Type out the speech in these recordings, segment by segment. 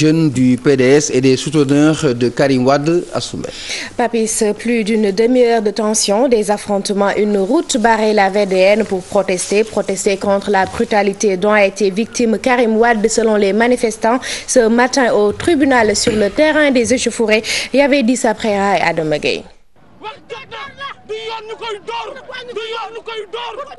Jeunes du PDS et des souteneurs de Karim Wade à Soumbé. Papis, plus d'une demi-heure de tension, des affrontements, une route barrée la VDN pour protester contre la brutalité dont a été victime Karim Wade selon les manifestants ce matin au tribunal sur le terrain des échauffourées. Il y avait dit ça après Adam Gueye.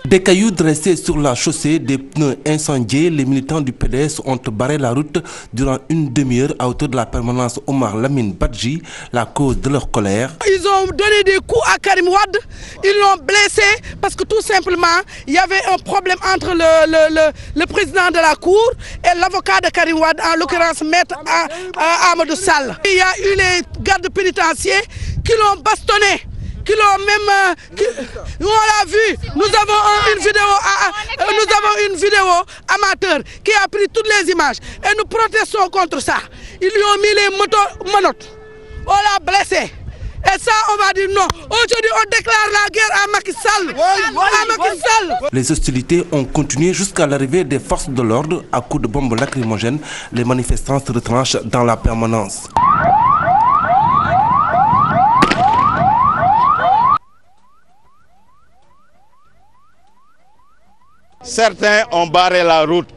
Des cailloux dressés sur la chaussée, des pneus incendiés, les militants du PDS ont barré la route durant une demi-heure à hauteur de la permanence Omar Lamine Badji, la cause de leur colère. Ils ont donné des coups à Karim Wade, ils l'ont blessé parce que tout simplement il y avait un problème entre le président de la cour et l'avocat de Karim Wade, en l'occurrence maître Amadou Sall. Il y a eu les gardes pénitentiaires qui l'ont bastonné. Qui l'ont même, on l'a vu, nous avons une vidéo amateur qui a pris toutes les images et nous protestons contre ça. Ils lui ont mis les menottes, on l'a blessé. Et ça, on va dire non. Aujourd'hui, on déclare la guerre à Macky Sall. Les hostilités ont continué jusqu'à l'arrivée des forces de l'ordre. À coups de bombes lacrymogènes, les manifestants se retranchent dans la permanence. Certains ont barré la route,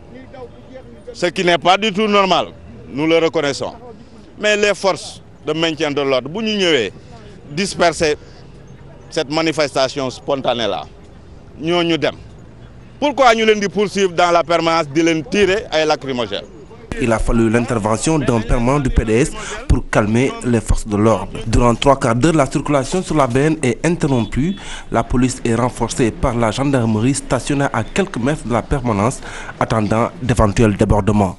ce qui n'est pas du tout normal, nous le reconnaissons. Mais les forces de maintien de l'ordre, si nous avons dispersé cette manifestation spontanée-là, nous sommes. Pourquoi nous les poursuivre dans la permanence de les tirer à lacrymogène? Il a fallu l'intervention d'un permanent du PDS pour calmer les forces de l'ordre. Durant 3 quarts d'heure, la circulation sur la BN est interrompue. La police est renforcée par la gendarmerie stationnée à quelques mètres de la permanence, attendant d'éventuels débordements.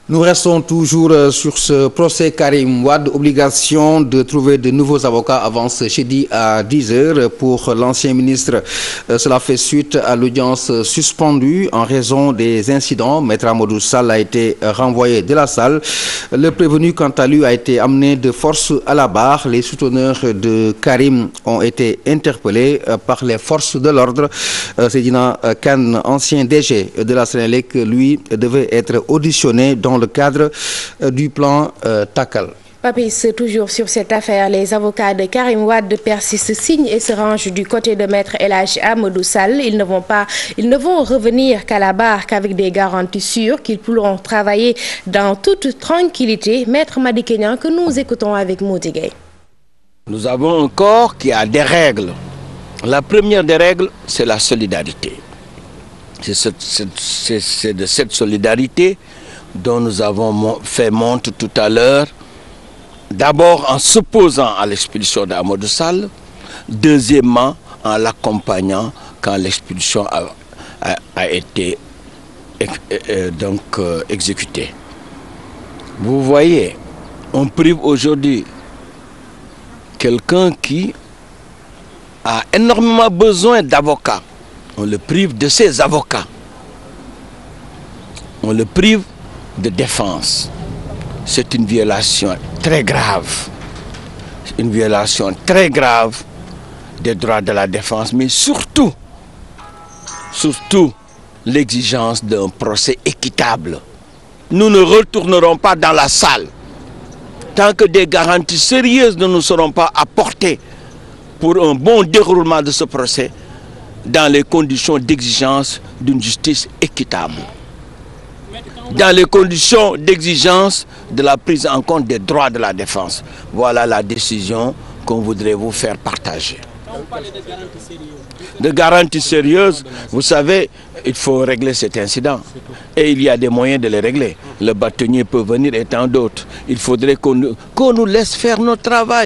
Nous restons toujours sur ce procès Karim Wade. Obligation de trouver de nouveaux avocats avant ce jeudi à 10h pour l'ancien ministre. Cela fait suite à l'audience suspendue en raison des incidents. Maître Amadou Sall a été renvoyé de la salle. Le prévenu, quant à lui, a été amené de force à la barre. Les souteneurs de Karim ont été interpellés par les forces de l'ordre. Seydina Kane, ancien DG de la Sénélec, lui, devait être auditionné dans le cadre du plan Takal. Papis, toujours sur cette affaire, les avocats de Karim Wade persistent, signent et se rangent du côté de Maître El Hadji Amadou Sall. Ils ne vont revenir qu'à la barre qu'avec des garanties sûres qu'ils pourront travailler dans toute tranquillité. Maître Madi Kenyan, que nous écoutons avec Mody Gueye. Nous avons un corps qui a des règles. La première des règles, c'est la solidarité. C'est de cette solidarité dont nous avons fait montre tout à l'heure, d'abord en s'opposant à l'expulsion d'Amadou Sall, deuxièmement en l'accompagnant quand l'expulsion a été exécutée. Vous voyez, on prive aujourd'hui quelqu'un qui a énormément besoin d'avocats. On le prive de ses avocats. On le prive de défense. C'est une violation très grave. Une violation très grave des droits de la défense, mais surtout l'exigence d'un procès équitable. Nous ne retournerons pas dans la salle tant que des garanties sérieuses ne nous seront pas apportées pour un bon déroulement de ce procès dans les conditions d'exigence d'une justice équitable, dans les conditions d'exigence de la prise en compte des droits de la défense. Voilà la décision qu'on voudrait vous faire partager. De garanties sérieuses, vous savez, il faut régler cet incident. Et il y a des moyens de les régler. Le bâtonnier peut venir et tant d'autres. Il faudrait qu'on nous laisse faire notre travail.